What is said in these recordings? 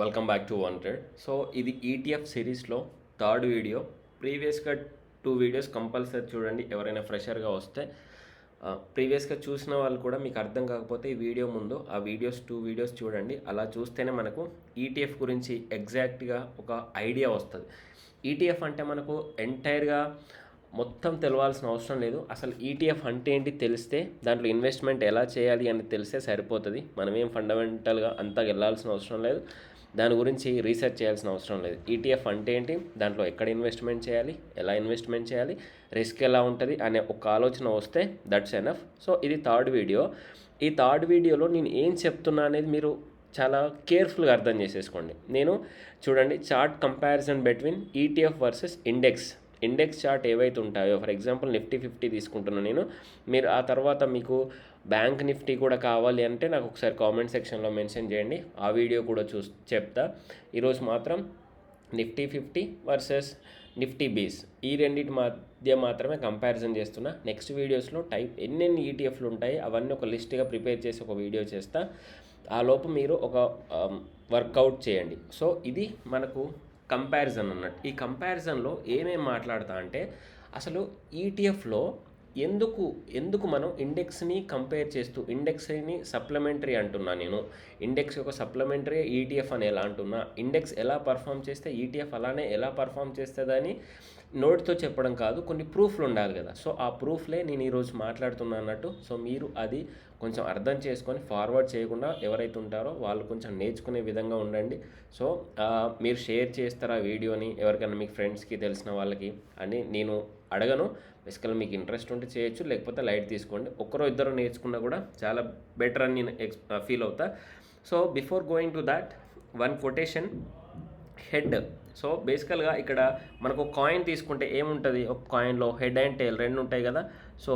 Welcome back to wanted. So ఇది ETF సిరీస్లో third video. ప్రీవియస్గా 2 వీడియోస్ కంపల్సరీ చూడండి. ఎవరైనా ఫ్రెషర్గా వస్తే ప్రీవియస్గా చూసిన వాళ్ళు కూడా మీకు అర్థం కాకపోతే ఈ వీడియో ముందు ఆ 2 వీడియోస్ చూడండి. అలా చూస్తేనే మనకు ఈటీఎఫ్ గురించి ఎగ్జాక్ట్గా ఒక ఐడియా వస్తుంది. ఈటీఎఫ్ అంటే మనకు ఎంటైర్గా మొత్తం తెలవాల్సిన అవసరం లేదు. అసలు ఈటీఎఫ్ అంటే ఏంటి తెలిస్తే దాంట్లో ఇన్వెస్ట్మెంట్ ఎలా చేయాలి అని తెలిస్తే సరిపోతుంది. మనమేం ఫండమెంటల్గా అంతా వెళ్ళాల్సిన అవసరం లేదు. దాని గురించి రీసెర్చ్ చేయాల్సిన అవసరం లేదు. ఈటీఎఫ్ అంటే ఏంటి, దాంట్లో ఎక్కడ ఇన్వెస్ట్మెంట్ చేయాలి, ఎలా ఇన్వెస్ట్మెంట్ చేయాలి, రిస్క్ ఎలా ఉంటుంది అనే ఒక ఆలోచన వస్తే దట్స్ ఎనఫ్. సో ఇది థర్డ్ వీడియో. ఈ థర్డ్ వీడియోలో నేను ఏం చెప్తున్నా అనేది మీరు చాలా కేర్ఫుల్గా అర్థం చేసేసుకోండి. నేను చూడండి, chart comparison between ETF versus index chart ఏవైతే ఉంటాయో, ఫర్ ఎగ్జాంపుల్ నిఫ్టీ 50 తీసుకుంటున్నాను నేను. మీరు ఆ తర్వాత మీకు బ్యాంక్ నిఫ్టీ కూడా కావాలి అంటే నాకు ఒకసారి కామెంట్ సెక్షన్లో మెన్షన్ చేయండి, ఆ వీడియో కూడా చెప్తా. ఈరోజు మాత్రం నిఫ్టీ 50 వర్సెస్ నిఫ్టీ బీస్ ఈ రెండింటి మధ్య మాత్రమే కంపారిజన్ చేస్తున్నా. నెక్స్ట్ వీడియోస్లో ఎన్నెన్ని ఈటీఎఫ్లు ఉంటాయి అవన్నీ ఒక లిస్ట్గా ప్రిపేర్ చేసి ఒక వీడియో చేస్తా. ఆ లోపు మీరు ఒక వర్కౌట్ చేయండి. సో ఇది మనకు కంపారిజన్ అన్నట్టు. ఈ కంపారిజన్లో ఏమేమి మాట్లాడతా అంటే, అసలు ఈటీఎఫ్లో ఎందుకు మనం ఇండెక్స్ని కంపేర్ చేస్తూ ఇండెక్స్ని సప్లిమెంటరీ అంటున్నా. నేను ఇండెక్స్ యొక్క సప్లిమెంటరీ ఈటీఎఫ్ అని ఎలా అంటున్నా, ఇండెక్స్ ఎలా పర్ఫామ్ చేస్తే ఈటీఎఫ్ అలానే ఎలా పర్ఫామ్ చేస్తుందని నోటితో చెప్పడం కాదు, కొన్ని ప్రూఫ్లు ఉండాలి కదా. సో ఆ ప్రూఫ్లే నేను ఈరోజు మాట్లాడుతున్నా అన్నట్టు. సో మీరు అది కొంచెం అర్థం చేసుకొని ఫార్వర్డ్ చేయకుండా ఎవరైతే ఉంటారో వాళ్ళు కొంచెం నేర్చుకునే విధంగా ఉండండి. సో మీరు షేర్ చేస్తారా వీడియోని ఎవరికైనా మీకు ఫ్రెండ్స్కి తెలిసిన వాళ్ళకి అని నేను అడగను. బేసికల్గా మీకు ఇంట్రెస్ట్ ఉంటే చేయొచ్చు, లేకపోతే లైట్ తీసుకోండి. ఒక్కరో ఇద్దరు నేర్చుకున్నా కూడా చాలా బెటర్ అని నేను ఫీల్ అవుతా. So before going to that, one quotation, head. So బేసికల్గా ఇక్కడ మనకు కాయిన్ తీసుకుంటే ఏముంటుంది, ఒక కాయిన్లో హెడ్ అండ్ టేల్ రెండు ఉంటాయి కదా. సో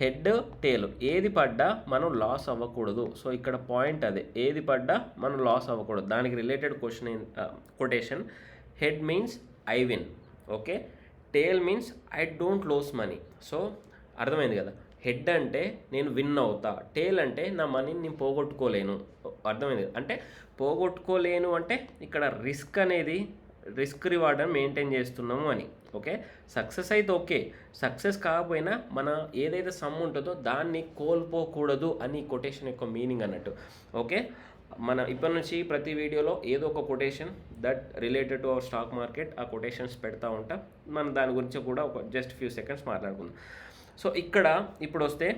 హెడ్ టేల్ ఏది పడ్డా మనం లాస్ అవ్వకూడదు. సో ఇక్కడ పాయింట్ అదే, ఏది పడ్డా మనం లాస్ అవ్వకూడదు. దానికి related quotation, head means I win, okay, tail means I don't lose money. So అర్థమైంది కదా. హెడ్ అంటే నేను విన్ అవుతా, టేల్ అంటే నా మనీని నేను పోగొట్టుకోలేను. అర్థమైంది. అంటే పోగొట్టుకోలేను అంటే ఇక్కడ రిస్క్ రివార్డ్ అని మెయింటైన్ చేస్తున్నాము అని. ఓకే, సక్సెస్ అయితే ఓకే, సక్సెస్ కాకపోయినా మన ఏదైతే సమ్ ఉంటుందో దాన్ని కోల్పోకూడదు అని కొటేషన్ యొక్క మీనింగ్ అన్నట్టు. ఓకే, మన ఇప్పటి నుంచి ప్రతి వీడియోలో ఏదో ఒక quotation that related to our stock market, ఆ కొటేషన్స్ పెడతా ఉంటా. మనం దాని గురించి కూడా ఒక జస్ట్ ఫ్యూ సెకండ్స్ మాట్లాడుకుందాం. సో ఇక్కడ ఇప్పుడు వస్తే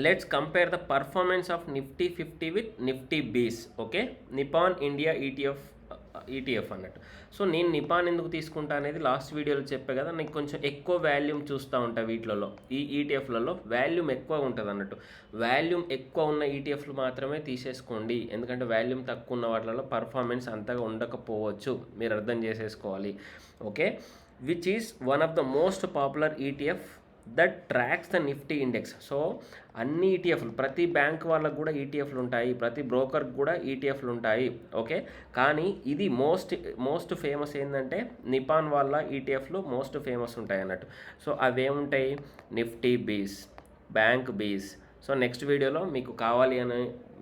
let's compare the performance of Nifty 50 with Nifty బీస్. ఓకే, నిపాన్ ఇండియా ఈటీఎఫ్ అన్నట్టు. సో నేను నిపాన్ ఎందుకు తీసుకుంటా అనేది లాస్ట్ వీడియోలో చెప్పే కదా. నీకు కొంచెం ఎక్కువ వాల్యూమ్ చూస్తూ ఉంటా వీటిలలో, ఈ ఈటీఎఫ్లలో వాల్యూమ్ ఎక్కువ ఉంటుంది అన్నట్టు. వాల్యూమ్ ఎక్కువ ఉన్న ఈటీఎఫ్లు మాత్రమే తీసేసుకోండి, ఎందుకంటే వాల్యూమ్ తక్కువ ఉన్న వాటిలలో పర్ఫార్మెన్స్ అంతగా ఉండకపోవచ్చు, మీరు అర్థం చేసేసుకోవాలి. Okay, which is one of the most popular ETF that tracks the Nifty index. So అన్ని ఈటీఎఫ్లు, ప్రతి బ్యాంక్ వాళ్ళకు కూడా ఈటీఎఫ్లు ఉంటాయి, ప్రతి బ్రోకర్కి కూడా ఈటీఎఫ్లు ఉంటాయి. ఓకే, కానీ ఇది మోస్ట్ ఫేమస్ ఏంటంటే నిపాన్ వాళ్ళ ఈటీఎఫ్లు మోస్ట్ ఫేమస్ ఉంటాయి అన్నట్టు. సో అవేముంటాయి, నిఫ్టీ బీస్, బ్యాంక్ బీస్. సో నెక్స్ట్ వీడియోలో మీకు కావాలి అని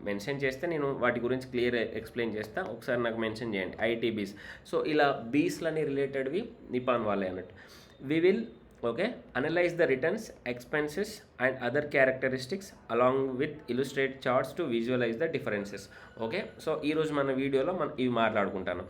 మెన్షన్ చేస్తే నేను వాటి గురించి క్లియర్ ఎక్స్ప్లెయిన్ చేస్తాను, ఒకసారి నాకు మెన్షన్ చేయండి. ఐటీబీస్. సో ఇలా బీస్లని రిలేటెడ్వి నిపాన్ వాళ్ళే అన్నట్టు. We will analyze the returns, expenses and other characteristics along with illustrate charts to visualize the differences. Okay, so ఈ రోజు మన వీడియోలో మనం ఇవి మాట్లాడుకుంటాను.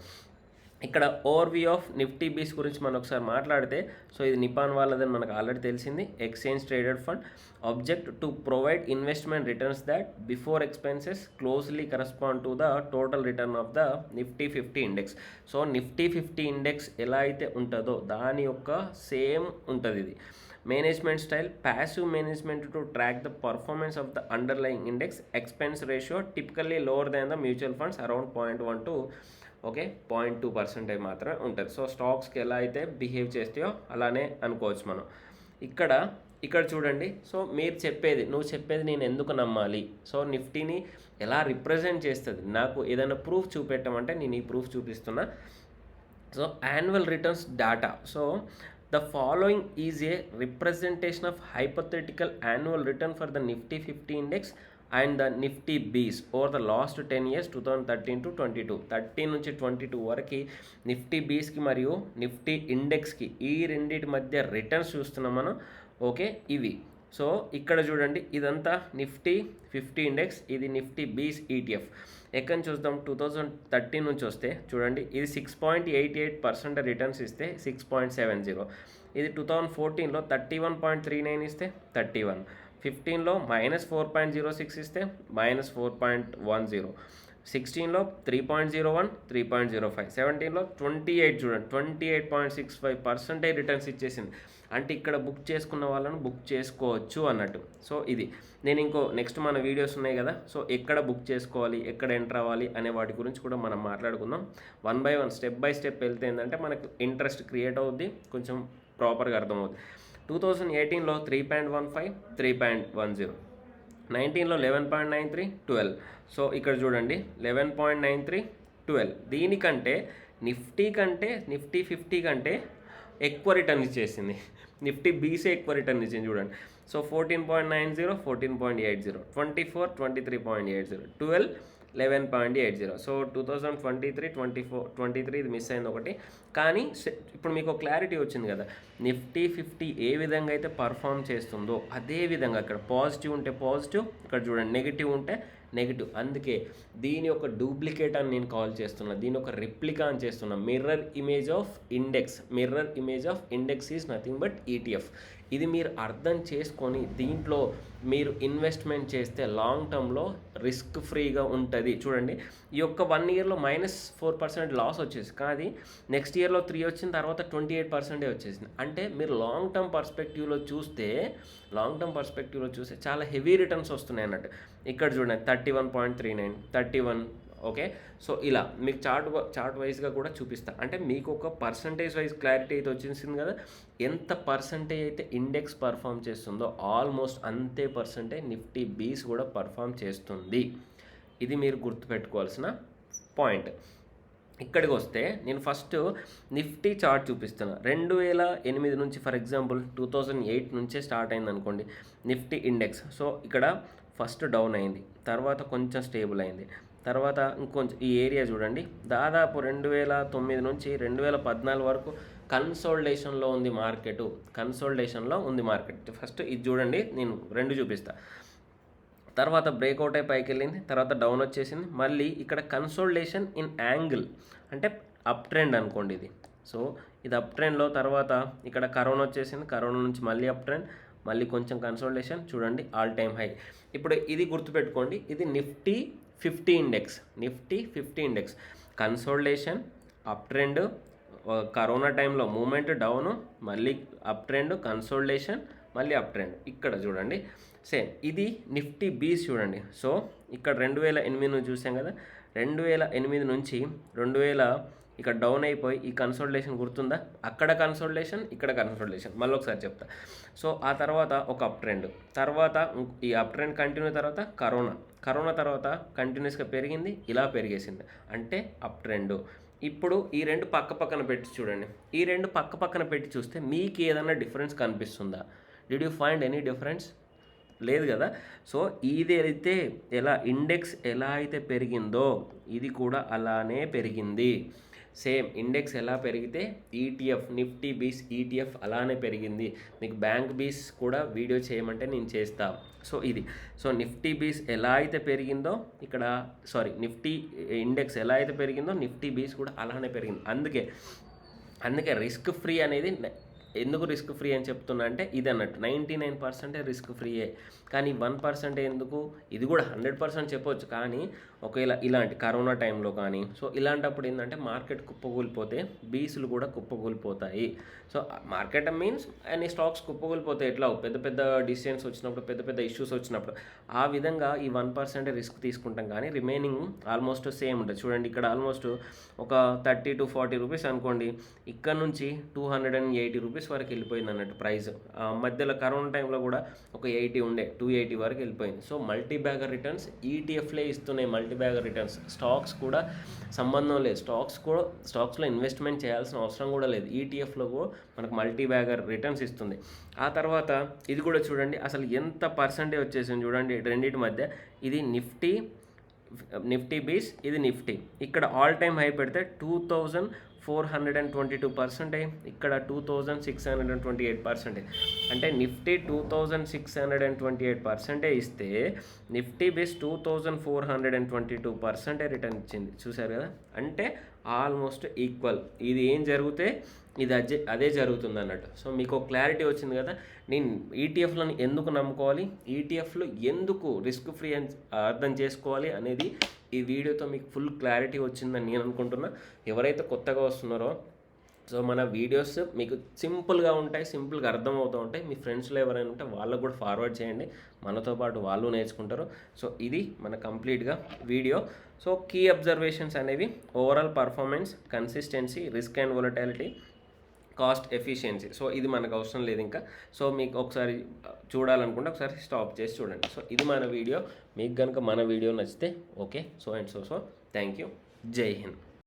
ఇక్కడ ఓవర్వ్యూ ఆఫ్ నిఫ్టీ బీస్ గురించి మనం ఒకసారి మాట్లాడితే, సో ఇది నిపాన్ వాళ్ళదని మనకు ఆల్రెడీ తెలిసింది. Exchange traded fund, object to provide investment returns that before expenses closely correspond to the total return of the Nifty 50 index. So Nifty 50 index ఎలా అయితే ఉంటుందో దాని యొక్క సేమ్ ఉంటుంది ఇది. Management style, passive management to track the performance of the underlying index. Expense ratio typically lower than the mutual funds, around 0.1 to 0.2% మాత్రమే ఉంటుంది. So స్టాక్స్కి ఎలా అయితే బిహేవ్ చేస్తాయో అలానే అనుకోవచ్చు మనం. ఇక్కడ చూడండి. సో నువ్వు చెప్పేది నేను ఎందుకు నమ్మాలి? సో నిఫ్టీని ఎలా రిప్రజెంట్ చేస్తుంది, నాకు ఏదైనా ప్రూఫ్ చూపెట్టమంటే నేను ఈ ప్రూఫ్ చూపిస్తున్నా. So annual returns data. So the following is a representation of hypothetical annual return for the Nifty 50 index and the Nifty బీస్ over the last 10 years 2013 to 22, 13 నుంచి 22 వరకు నిఫ్టీ బీస్కి మరియు నిఫ్టీ ఇండెక్స్కి ఈ రెండింటి మధ్య రిటర్న్స్ చూస్తున్నాం మనం. ఓకే, ఇవి. సో ఇక్కడ చూడండి, ఇదంతా నిఫ్టీ 50 ఇండెక్స్, ఇది నిఫ్టీ బీస్ ఈటీఎఫ్. ఎక్కడి నుంచి చూద్దాం, 2013 నుంచి వస్తే చూడండి, ఇది 6.88% రిటర్న్స్ ఇస్తే 6.70. ఇది 2014లో 31.39 ఇస్తే 31, 15లో -4.06 ఇస్తే -4.10, 16లో 3.01, 3.05, 17లో 28, చూడండి 28.65% రిటర్న్స్ ఇచ్చేసింది. అంటే ఇక్కడ బుక్ చేసుకున్న వాళ్ళను బుక్ చేసుకోవచ్చు అన్నట్టు. సో ఇది నేను నెక్స్ట్ మన వీడియోస్ ఉన్నాయి కదా, సో ఎక్కడ బుక్ చేసుకోవాలి, ఎక్కడ ఎంటర్ అవ్వాలి అనే వాటి గురించి కూడా మనం మాట్లాడుకుందాం. 1 by 1 స్టెప్ బై స్టెప్ వెళ్తే ఏంటంటే మనకు ఇంట్రెస్ట్ క్రియేట్ అవుద్ది, కొంచెం ప్రాపర్గా అర్థమవుతుంది. 2018లో 3.15, 3.10, 19లో 11.93, 12. సో ఇక్కడ చూడండి 11.93, 12. దీనికంటే నిఫ్టీ 50 కంటే ఎక్కువ రిటర్న్ ఇచ్చేసింది. నిఫ్టీ బీసే ఎక్కువ రిటర్న్ ఇచ్చింది చూడండి. సో 14.90, 14.80, 24, 23.80, 12, 11.80. సో 2023, 24, 23 ఇది మిస్ అయింది ఒకటి. కానీ ఇప్పుడు మీకు క్లారిటీ వచ్చింది కదా, నిఫ్టీ 50 ఏ విధంగా అయితే పర్ఫామ్ చేస్తుందో అదే విధంగా ఇక్కడ పాజిటివ్ ఉంటే పాజిటివ్, ఇక్కడ చూడండి నెగిటివ్ ఉంటే నెగిటివ్. అందుకే దీని యొక్క డూప్లికేట్ అని నేను కాల్ చేస్తున్నా, దీని ఒక రిప్లికా అని చేస్తున్నా. Mirror image of index is nothing but ETF. ఇది మీరు అర్థం చేసుకొని దీంట్లో మీరు ఇన్వెస్ట్మెంట్ చేస్తే లాంగ్ టర్మ్లో రిస్క్ ఫ్రీగా ఉంటుంది. చూడండి, ఈ యొక్క 1 yearలో -4% లాస్ వచ్చేసి, కానీ నెక్స్ట్ ఇయర్లో 3 వచ్చిన తర్వాత 28% వచ్చేసింది. అంటే మీరు లాంగ్ టర్మ్ పర్స్పెక్టివ్లో చూస్తే చాలా హెవీ రిటర్న్స్ వస్తున్నాయి అన్నట్టు. ఇక్కడ చూడండి 31.39, 31. ఓకే, సో ఇలా మీకు చార్ట్ వైజ్గా కూడా చూపిస్తా. అంటే మీకు ఒక పర్సంటేజ్ వైజ్ క్లారిటీ అయితే వచ్చేసింది కదా, ఎంత పర్సంటేజ్ అయితే ఇండెక్స్ పర్ఫామ్ చేస్తుందో ఆల్మోస్ట్ అంతే పర్సంటేజ్ నిఫ్టీ బీస్ కూడా పర్ఫామ్ చేస్తుంది. ఇది మీరు గుర్తుపెట్టుకోవాల్సిన పాయింట్. ఇక్కడికి వస్తే నేను ఫస్ట్ నిఫ్టీ చార్ట్ చూపిస్తున్నా. 2008 నుంచి, ఫర్ ఎగ్జాంపుల్ 2008 నుంచే స్టార్ట్ అయింది అనుకోండి నిఫ్టీ ఇండెక్స్. సో ఇక్కడ ఫస్ట్ డౌన్ అయింది, తర్వాత కొంచెం స్టేబుల్ అయింది, తర్వాత ఇంకొంచెం ఈ ఏరియా చూడండి దాదాపు 2009 నుంచి 2014 వరకు కన్సోలిడేషన్లో ఉంది మార్కెట్. ఫస్ట్ ఇది చూడండి, నేను 2 చూపిస్తా. తర్వాత బ్రేక్అవుట్ అయి పైకి వెళ్ళింది, తర్వాత డౌన్ వచ్చేసింది, మళ్ళీ ఇక్కడ కన్సోలిడేషన్ ఇన్ యాంగిల్ అంటే అప్ ట్రెండ్ అనుకోండి ఇది. సో ఇది అప్ ట్రెండ్లో తర్వాత ఇక్కడ కరోనా వచ్చేసింది, కరోనా నుంచి మళ్ళీ అప్ ట్రెండ్, మళ్ళీ కొంచెం కన్సోలిడేషన్, చూడండి ఆల్ టైమ్ హై. ఇప్పుడు ఇది గుర్తుపెట్టుకోండి, ఇది Nifty 50 index. Consolidation, up trend, corona టైంలో మూమెంట్ డౌను, మళ్ళీ అప్ ట్రెండ్, కన్సోలిడేషన్, మళ్ళీ అప్ ట్రెండ్. ఇక్కడ చూడండి సేమ్. ఇది నిఫ్టీ బీస్ చూడండి. సో ఇక్కడ 2008 నుంచి చూసాం కదా, 2008 నుంచి 2000 ఇక్కడ డౌన్ అయిపోయి ఈ కన్సోలిడేషన్ గుర్తుందా, అక్కడ కన్సోలిడేషన్, ఇక్కడ కన్సోలిడేషన్. మళ్ళీ ఒకసారి చెప్తా. సో ఆ తర్వాత ఒక అప్ ట్రెండ్, తర్వాత ఈ అప్ ట్రెండ్ కంటిన్యూ, తర్వాత కరోనా తర్వాత కంటిన్యూస్గా పెరిగింది, ఇలా పెరిగేసింది అంటే అప్ ట్రెండ్. ఇప్పుడు ఈ 2 పక్కన పెట్టి చూడండి, ఈ 2 పక్కన పెట్టి చూస్తే మీకు ఏదైనా డిఫరెన్స్ కనిపిస్తుందా? Did you find any difference? లేదు కదా. సో ఇది అయితే ఇండెక్స్ ఎలా అయితే పెరిగిందో ఇది కూడా అలానే పెరిగింది. సేమ్ ఇండెక్స్ ఎలా పెరిగితే ఈటీఎఫ్ నిఫ్టీ బీస్ ఈటీఎఫ్ అలానే పెరిగింది. మీకు బ్యాంక్ బీస్ కూడా వీడియో చేయమంటే నేను చేస్తా. సో ఇది నిఫ్టీ బీస్ ఎలా అయితే పెరిగిందో నిఫ్టీ ఇండెక్స్ ఎలా అయితే పెరిగిందో నిఫ్టీ బీస్ కూడా అలానే పెరిగింది. అందుకే రిస్క్ ఫ్రీ అనేది, ఎందుకు రిస్క్ ఫ్రీ అని చెప్తున్నా అంటే ఇది అన్నట్టు 99% రిస్క్ ఫ్రీయే, కానీ 1% ఎందుకు, ఇది కూడా 100% చెప్పవచ్చు. కానీ ఒకవేళ ఇలాంటి కరోనా టైంలో కానీ సో ఇలాంటప్పుడు ఏంటంటే మార్కెట్ కుప్పకూలిపోతే బీసులు కూడా కుప్పకూలిపోతాయి. సో మార్కెట్ మీన్స్ అన్ని స్టాక్స్ కుప్పకూలిపోతాయి. ఎట్లా పెద్ద డిసిషన్స్ వచ్చినప్పుడు, పెద్ద ఇష్యూస్ వచ్చినప్పుడు ఆ విధంగా ఈ 1% రిస్క్ తీసుకుంటాం. కానీ రిమైనింగ్ ఆల్మోస్ట్ సేమ్ ఉంటుంది. చూడండి ఇక్కడ ఆల్మోస్ట్ ఒక 30 to 40 రూపీస్ అనుకోండి, ఇక్కడ నుంచి 280 రూపీస్ రూపీస్ వరకు వెళ్ళిపోయింది అన్నట్టు ప్రైస్. మధ్యలో కరోనా టైంలో కూడా ఒక 80 ఉండే, 280 వరకు వెళ్ళిపోయింది. సో మల్టీ బ్యాగర్ రిటర్న్స్ ఈటీఎఫ్లే ఇస్తున్నాయి. మల్టీ బ్యాగర్ రిటర్న్స్ స్టాక్స్ కూడా సంబంధం లేదు. స్టాక్స్లో ఇన్వెస్ట్మెంట్ చేయాల్సిన అవసరం కూడా లేదు. ఈటీఎఫ్లో కూడా మనకు మల్టీ బ్యాగర్ రిటర్న్స్ ఇస్తుంది. ఆ తర్వాత ఇది కూడా చూడండి, అసలు ఎంత పర్సెంటేజ్ వచ్చేసింది చూడండి రెండింటి మధ్య. ఇది నిఫ్టీ బీస్, ఇది నిఫ్టీ. ఇక్కడ ఆల్ టైమ్ హై పెడితే 2422%, ఇక్కడ 2628%. అంటే నిఫ్టీ 2628% ఇస్తే నిఫ్టీ బీస్ 2422% రిటర్న్ ఇచ్చింది. చూసారు కదా, అంటే ఆల్మోస్ట్ ఈక్వల్. ఇది ఏం జరిగితే ఇది అదే జరుగుతుంది అన్నట్టు. సో మీకు క్లారిటీ వచ్చింది కదా. నేను ఈటీఎఫ్లను ఎందుకు నమ్ముకోవాలి, ఈటీఎఫ్లు ఎందుకు రిస్క్ ఫ్రీ అని అర్థం చేసుకోవాలి అనేది ఈ వీడియోతో మీకు ఫుల్ క్లారిటీ వచ్చిందని నేను అనుకుంటున్నా. ఎవరైతే కొత్తగా వస్తున్నారో, సో మన వీడియోస్ మీకు సింపుల్గా ఉంటాయి, సింపుల్గా అర్థమవుతూ ఉంటాయి. మీ ఫ్రెండ్స్లో ఎవరైనా ఉంటే వాళ్ళకు కూడా ఫార్వర్డ్ చేయండి, మనతో పాటు వాళ్ళు నేర్చుకుంటారు. సో ఇది మన కంప్లీట్గా వీడియో. సో కీ అబ్జర్వేషన్స్ అనేవి overall performance, consistency, risk and volatility, cost efficiency. So ఇది మనకు అవసరం లేదు ఇంకా. సో మీకు ఒకసారి చూడాలనుకుంటే ఒకసారి స్టాప్ చేసి చూడండి. సో ఇది మన వీడియో. మీకు కనుక మన వీడియో నచ్చితే ఓకే. So thank you. జై హింద్.